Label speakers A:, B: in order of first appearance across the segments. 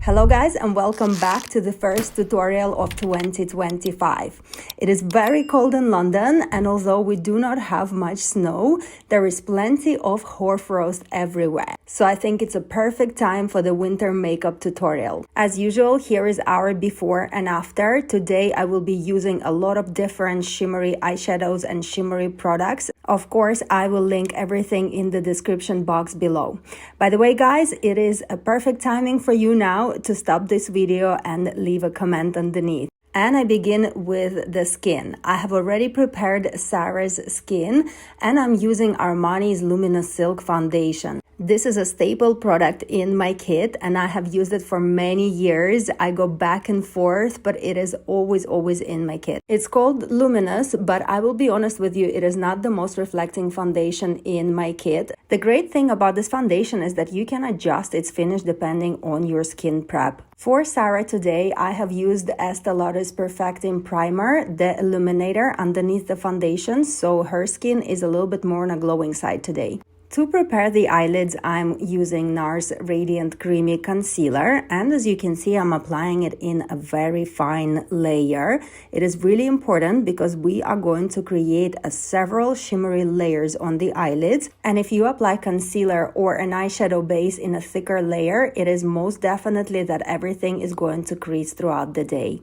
A: Hello guys, and welcome back to the first tutorial of 2025. It is very cold in London, and although we do not have much snow, there is plenty of hoarfrost everywhere. So I think it's a perfect time for the winter makeup tutorial. As usual, here is our before and after. Today I will be using a lot of different shimmery eyeshadows and shimmery products. Of course, I will link everything in the description box below. By the way guys, it is a perfect timing for you now to stop this video and leave a comment underneath. And I begin with the skin. I have already prepared Sarah's skin, and I'm using Armani's Luminous Silk Foundation. This is a staple product in my kit, and I have used it for many years. I go back and forth, but it is always in my kit. It's called Luminous, but I will be honest with you, it is not the most reflecting foundation in my kit. The great thing about this foundation is that you can adjust its finish depending on your skin prep. For Sarah today, I have used Estée Lauder's Perfecting Primer, the Illuminator underneath the foundation, so her skin is a little bit more on a glowing side today. To prepare the eyelids, I'm using NARS Radiant Creamy Concealer, and as you can see, I'm applying it in a very fine layer. It is really important because we are going to create several shimmery layers on the eyelids, and if you apply concealer or an eyeshadow base in a thicker layer, it is most definitely that everything is going to crease throughout the day.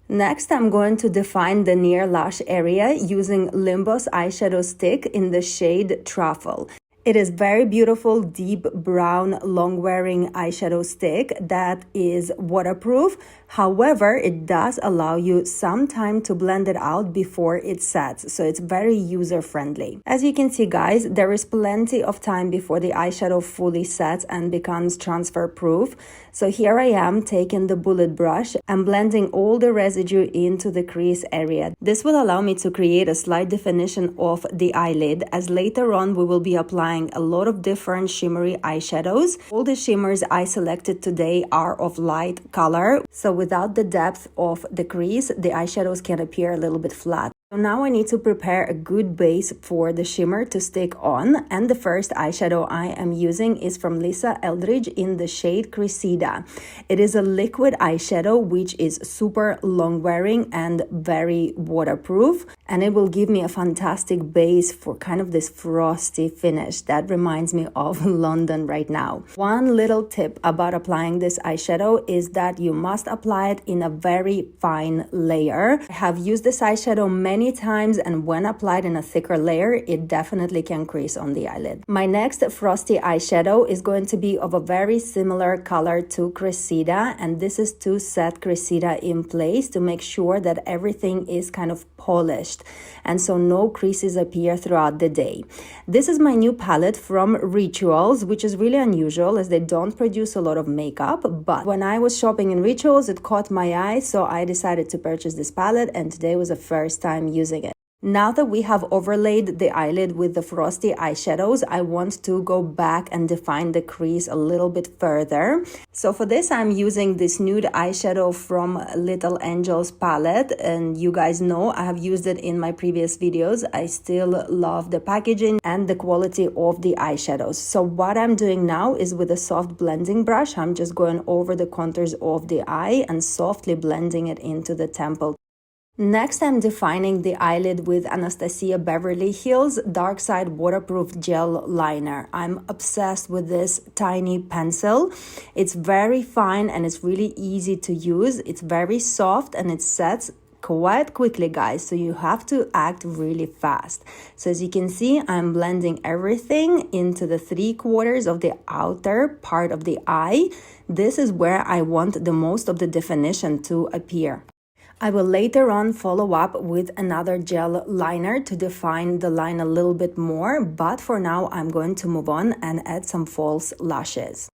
A: Next, I'm going to define the near lash area using Limbos eyeshadow stick in the shade Truffle. It is very beautiful, deep brown, long-wearing eyeshadow stick that is waterproof. However, it does allow you some time to blend it out before it sets, so it's very user-friendly. As you can see, guys, there is plenty of time before the eyeshadow fully sets and becomes transfer-proof. So here I am taking the bullet brush and blending all the residue into the crease area. This will allow me to create a slight definition of the eyelid, as later on we will be applying a lot of different shimmery eyeshadows. All the shimmers I selected today are of light color, so without the depth of the crease, the eyeshadows can appear a little bit flat. So now I need to prepare a good base for the shimmer to stick on, and the first eyeshadow I am using is from Lisa Eldridge in the shade Cressida. It is a liquid eyeshadow which is super long wearing and very waterproof, and it will give me a fantastic base for kind of this frosty finish that reminds me of London right now. One little tip about applying this eyeshadow is that you must apply it in a very fine layer. I have used this eyeshadow many times, and when applied in a thicker layer, it definitely can crease on the eyelid. My next frosty eyeshadow is going to be of a very similar color to Cressida, and this is to set Cressida in place to make sure that everything is kind of polished and so no creases appear throughout the day. This is my new palette from Rituals, which is really unusual as they don't produce a lot of makeup, but when I was shopping in Rituals, it caught my eye, so I decided to purchase this palette, and today was the first time using it. Now that we have overlaid the eyelid with the frosty eyeshadows, I want to go back and define the crease a little bit further. So for this, I'm using this nude eyeshadow from Little Angels palette, and you guys know I have used it in my previous videos. I still love the packaging and the quality of the eyeshadows. So what I'm doing now is with a soft blending brush, I'm just going over the contours of the eye and softly blending it into the temple. Next, I'm defining the eyelid with Anastasia Beverly Hills Dark Side Waterproof Gel Liner. I'm obsessed with this tiny pencil. It's very fine and it's really easy to use. It's very soft and it sets quite quickly, guys, so you have to act really fast. So as you can see, I'm blending everything into the 3/4 of the outer part of the eye. This is where I want the most of the definition to appear. I will later on follow up with another gel liner to define the line a little bit more, but for now I'm going to move on and add some false lashes.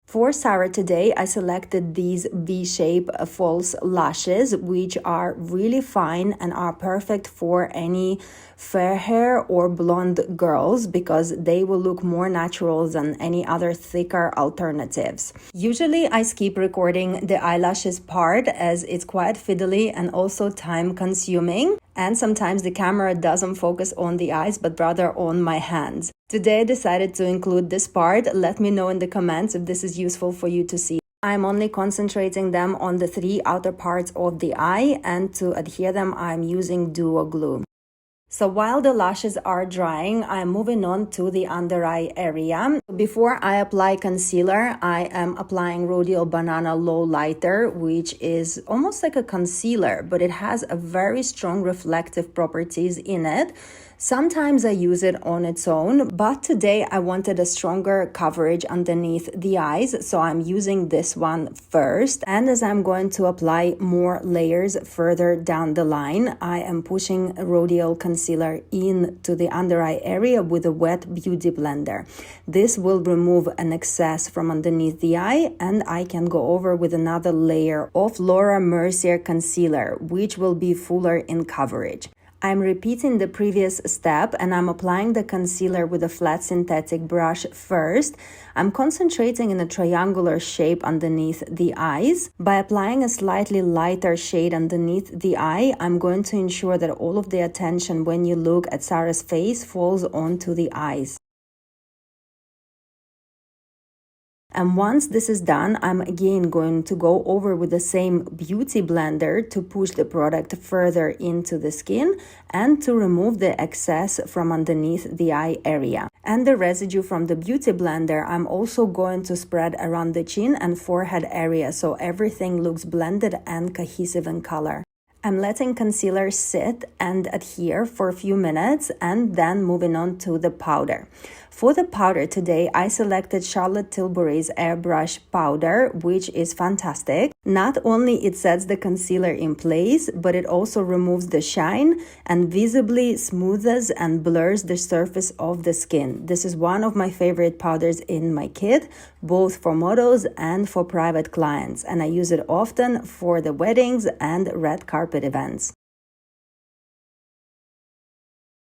A: For Sarah today, I selected these V-shape false lashes, which are really fine and are perfect for any fair hair or blonde girls because they will look more natural than any other thicker alternatives. Usually, I skip recording the eyelashes part as it's quite fiddly and also time-consuming. And sometimes the camera doesn't focus on the eyes, but rather on my hands. Today I decided to include this part. Let me know in the comments if this is useful for you to see. I'm only concentrating them on the 3 outer parts of the eye, and to adhere them I'm using duo glue. So while the lashes are drying, I'm moving on to the under eye area. Before I apply concealer, I am applying Rodial Banana Lowlighter, which is almost like a concealer, but it has a very strong reflective properties in it. Sometimes I use it on its own, but today I wanted a stronger coverage underneath the eyes, so I'm using this one first. And as I'm going to apply more layers further down the line, I am pushing Rodial concealer into the under eye area with a wet beauty blender. This will remove an excess from underneath the eye, and I can go over with another layer of Laura Mercier concealer, which will be fuller in coverage. I'm repeating the previous step and I'm applying the concealer with a flat synthetic brush first. I'm concentrating in a triangular shape underneath the eyes. By applying a slightly lighter shade underneath the eye, I'm going to ensure that all of the attention when you look at Sarah's face falls onto the eyes. And once this is done, I'm again going to go over with the same beauty blender to push the product further into the skin and to remove the excess from underneath the eye area. And the residue from the beauty blender, I'm also going to spread around the chin and forehead area so everything looks blended and cohesive in color. I'm letting concealer sit and adhere for a few minutes and then moving on to the powder. For the powder today, I selected Charlotte Tilbury's Airbrush Powder, which is fantastic. Not only it sets the concealer in place, but it also removes the shine and visibly smooths and blurs the surface of the skin. This is one of my favorite powders in my kit, both for models and for private clients, and I use it often for the weddings and red carpet events.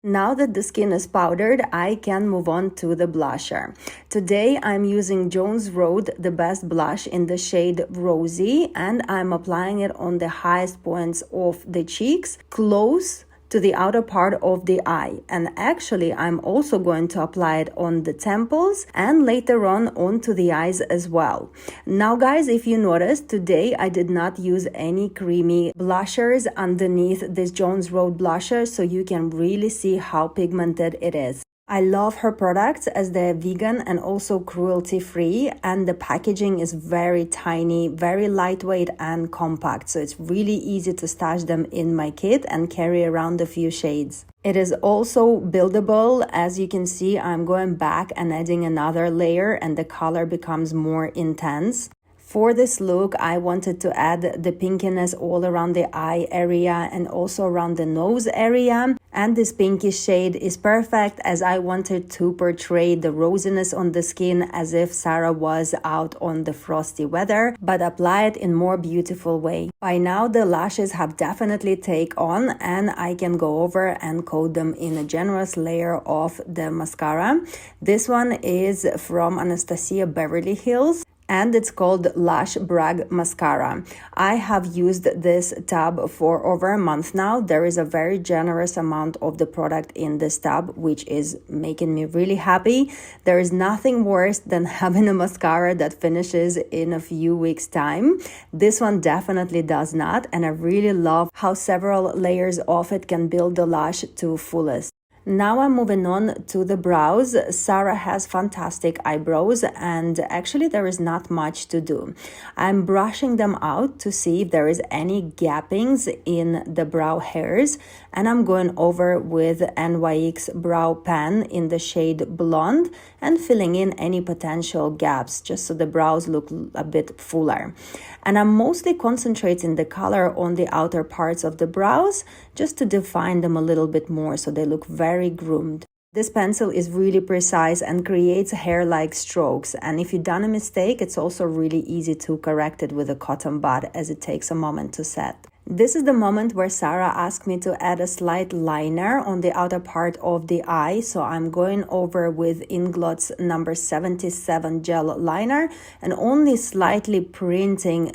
A: Now that the skin is powdered, I can move on to the blusher. Today I'm using Jones Road The Best Blush in the shade Rosy, and I'm applying it on the highest points of the cheeks, close to the outer part of the eye. And actually I'm also going to apply it on the temples and later on onto the eyes as well. Now guys, if you noticed, today I did not use any creamy blushers underneath this Jones Road blusher, so you can really see how pigmented it is. I love her products as they're vegan and also cruelty-free, and the packaging is very tiny, very lightweight and compact, so it's really easy to stash them in my kit and carry around a few shades. It is also buildable. As you can see, I'm going back and adding another layer and the color becomes more intense. For this look, I wanted to add the pinkiness all around the eye area and also around the nose area. And this pinkish shade is perfect as I wanted to portray the rosiness on the skin as if Sarah was out on the frosty weather, but apply it in more beautiful way. By now, the lashes have definitely taken on and I can go over and coat them in a generous layer of the mascara. This one is from Anastasia Beverly Hills, and it's called Lash Brag Mascara. I have used this tub for over a month now. There is a very generous amount of the product in this tub, which is making me really happy. There is nothing worse than having a mascara that finishes in a few weeks' time. This one definitely does not, and I really love how several layers of it can build the lash to fullest. Now I'm moving on to the brows. Sarah has fantastic eyebrows and actually there is not much to do. I'm brushing them out to see if there is any gappings in the brow hairs, and I'm going over with NYX Brow Pen in the shade Blonde and filling in any potential gaps just so the brows look a bit fuller. And I'm mostly concentrating the color on the outer parts of the brows just to define them a little bit more so they look very groomed. This pencil is really precise and creates hair-like strokes, and if you've done a mistake, it's also really easy to correct it with a cotton bud as it takes a moment to set. This is the moment where Sarah asked me to add a slight liner on the outer part of the eye, so I'm going over with Inglot's number 77 gel liner and only slightly printing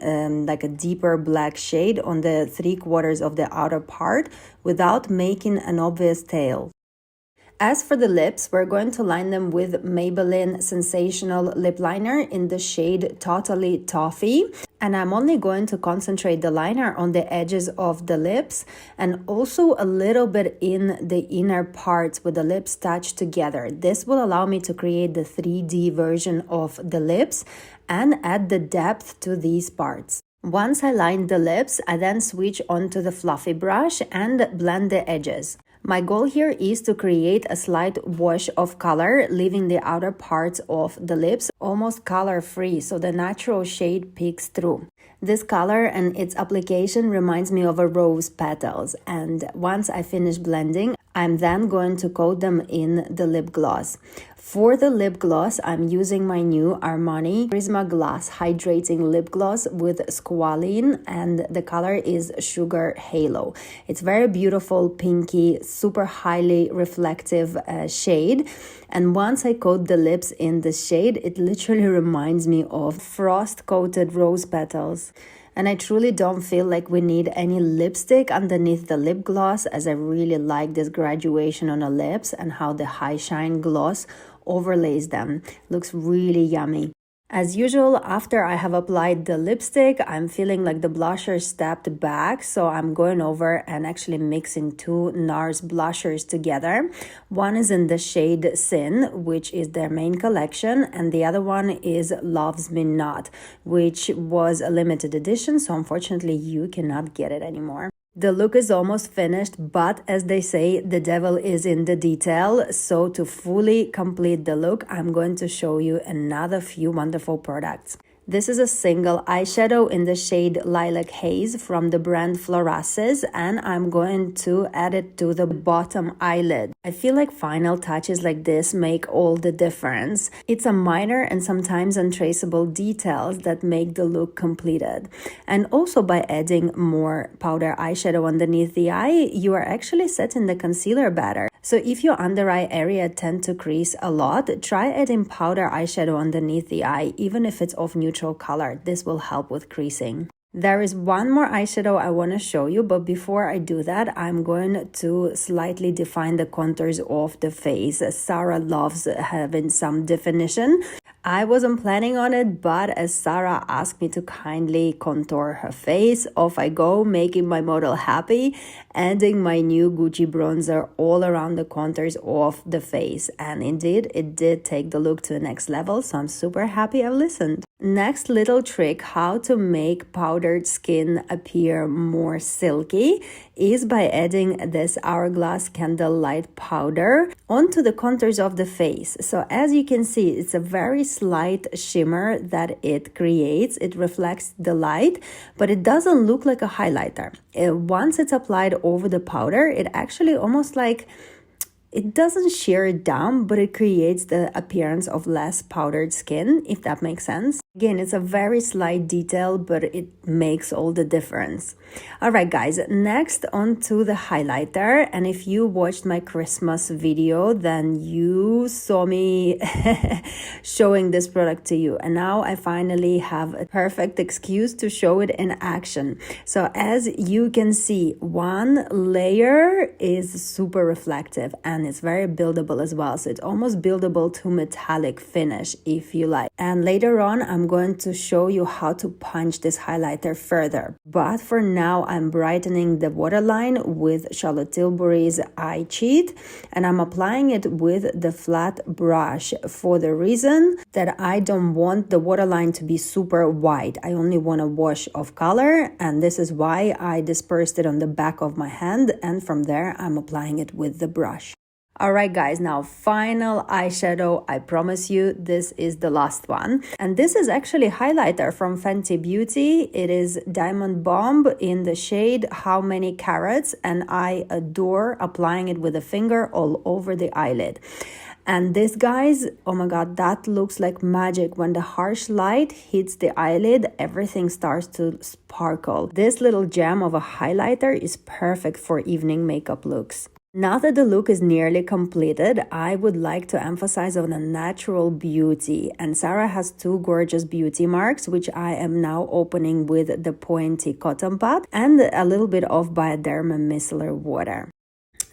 A: like a deeper black shade on the 3/4 of the outer part without making an obvious tail. As for the lips, we're going to line them with Maybelline Sensational Lip Liner in the shade Totally Toffee. And I'm only going to concentrate the liner on the edges of the lips and also a little bit in the inner parts with the lips touched together. This will allow me to create the 3D version of the lips and add the depth to these parts. Once I line the lips, I then switch onto the fluffy brush and blend the edges. My goal here is to create a slight wash of color, leaving the outer parts of the lips almost color-free so the natural shade peeks through. This color and its application reminds me of a rose petals, and once I finish blending, I'm then going to coat them in the lip gloss. For the lip gloss, I'm using my new Armani Prisma Glass Hydrating Lip Gloss with squalene, and the color is Sugar Halo. It's very beautiful, pinky, super highly reflective shade. And once I coat the lips in the shade, it literally reminds me of frost-coated rose petals. And I truly don't feel like we need any lipstick underneath the lip gloss, as I really like this graduation on the lips and how the high shine gloss overlays them. Looks really yummy. As usual, after I have applied the lipstick, I'm feeling like the blusher stepped back, so I'm going over and actually mixing two NARS blushers together. One is in the shade Sin, which is their main collection, and the other one is Loves Me Not, which was a limited edition, so unfortunately you cannot get it anymore. The look is almost finished, but as they say, the devil is in the detail. So to fully complete the look, I'm going to show you another few wonderful products. This is a single eyeshadow in the shade Lilac Haze from the brand FLORASIS, and I'm going to add it to the bottom eyelid. I feel like final touches like this make all the difference. It's a minor and sometimes untraceable details that make the look completed. And also by adding more powder eyeshadow underneath the eye, you are actually setting the concealer better. So if your under eye area tend to crease a lot, try adding powder eyeshadow underneath the eye, even if it's of neutral color. This will help with creasing. There is one more eyeshadow I want to show you, but before I do that, I'm going to slightly define the contours of the face. Sarah loves having some definition. I wasn't planning on it, but as Sarah asked me to kindly contour her face, off I go, making my model happy, adding my new Gucci bronzer all around the contours of the face. And indeed, it did take the look to the next level, so I'm super happy I've listened. Next little trick how to make powdered skin appear more silky is by adding this Hourglass Candlelight powder onto the contours of the face. So as you can see, it's a very slight shimmer that it creates. It reflects the light, but it doesn't look like a highlighter. Once it's applied over the powder, it actually almost like it doesn't shear it down, but it creates the appearance of less powdered skin, if that makes sense. Again, it's a very slight detail, but it makes all the difference. All right, guys, next on to the highlighter. And if you watched my Christmas video, then you saw me showing this product to you. And now I finally have a perfect excuse to show it in action. So as you can see, one layer is super reflective and it's very buildable as well. So it's almost buildable to metallic finish if you like. And later on, I'm going to show you how to punch this highlighter further. But for now, I'm brightening the waterline with Charlotte Tilbury's Eye Cheat, and I'm applying it with the flat brush for the reason that I don't want the waterline to be super white. I only want a wash of color, and this is why I dispersed it on the back of my hand, and from there I'm applying it with the brush. Alright guys, now final eyeshadow. I promise you this is the last one. And this is actually highlighter from Fenty Beauty. It is Diamond Bomb in the shade How Many Carats, and I adore applying it with a finger all over the eyelid. And this, guys, oh my god, that looks like magic. When the harsh light hits the eyelid, everything starts to sparkle. This little gem of a highlighter is perfect for evening makeup looks. Now that the look is nearly completed, I would like to emphasize on a natural beauty. And Sarah has two gorgeous beauty marks, which I am now opening with the pointy cotton pad and a little bit of BIODERMA micellar water.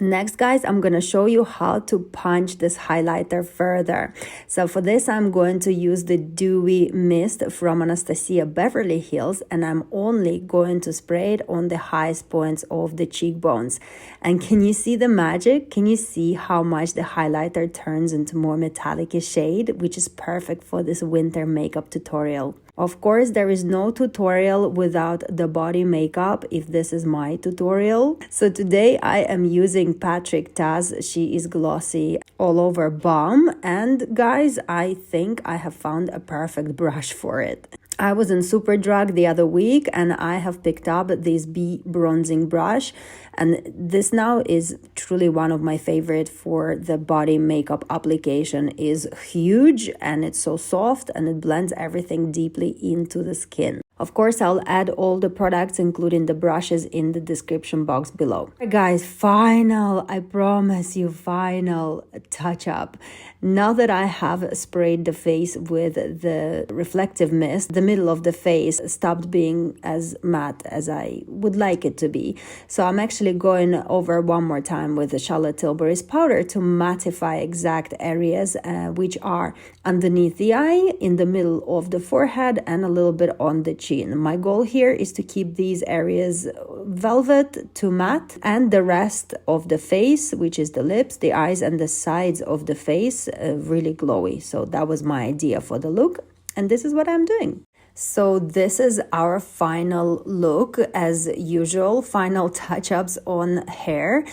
A: Next, guys, I'm going to show you how to punch this highlighter further. So for this, I'm going to use the Dewy Mist from Anastasia Beverly Hills, and I'm only going to spray it on the highest points of the cheekbones. And can you see the magic? Can you see how much the highlighter turns into more metallic shade, which is perfect for this winter makeup tutorial. Of course, there is no tutorial without the body makeup, if this is my tutorial. So today I am using Patrick Ta's She Is Glossy All Over Balm, and guys, I think I have found a perfect brush for it. I was in Superdrug the other week and I have picked up this Bee bronzing brush, and this now is truly one of my favorite for the body makeup application. Is huge and it's so soft and it blends everything deeply into the skin. Of course, I'll add all the products, including the brushes, in the description box below. Guys, I promise you, final touch up. Now that I have sprayed the face with the reflective mist, the middle of the face stopped being as matte as I would like it to be. So I'm actually going over one more time with the Charlotte Tilbury's powder to mattify exact areas which are underneath the eye, in the middle of the forehead, and a little bit on the chin. My goal here is to keep these areas velvet to matte, and the rest of the face, which is the lips, the eyes, and the sides of the face, really glowy. So that was my idea for the look, and this is what I'm doing. So this is our final look, as usual, final touch-ups on hair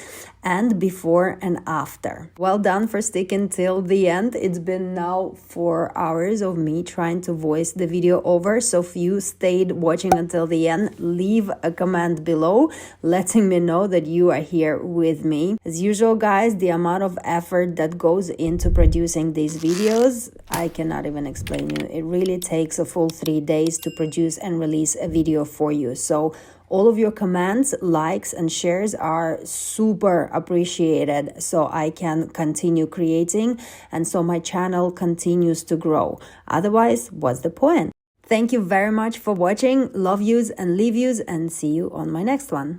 A: and before and after. Well done for sticking till the end. It's been now 4 hours of me trying to voice the video over, so if you stayed watching until the end, leave a comment below letting me know that you are here with me. As usual, guys, the amount of effort that goes into producing these videos, I cannot even explain you. It really takes a full 3 days to produce and release a video for you. So all of your comments, likes, and shares are super appreciated, so I can continue creating and so my channel continues to grow. Otherwise, what's the point? Thank you very much for watching. Love yous and leave yous, and see you on my next one.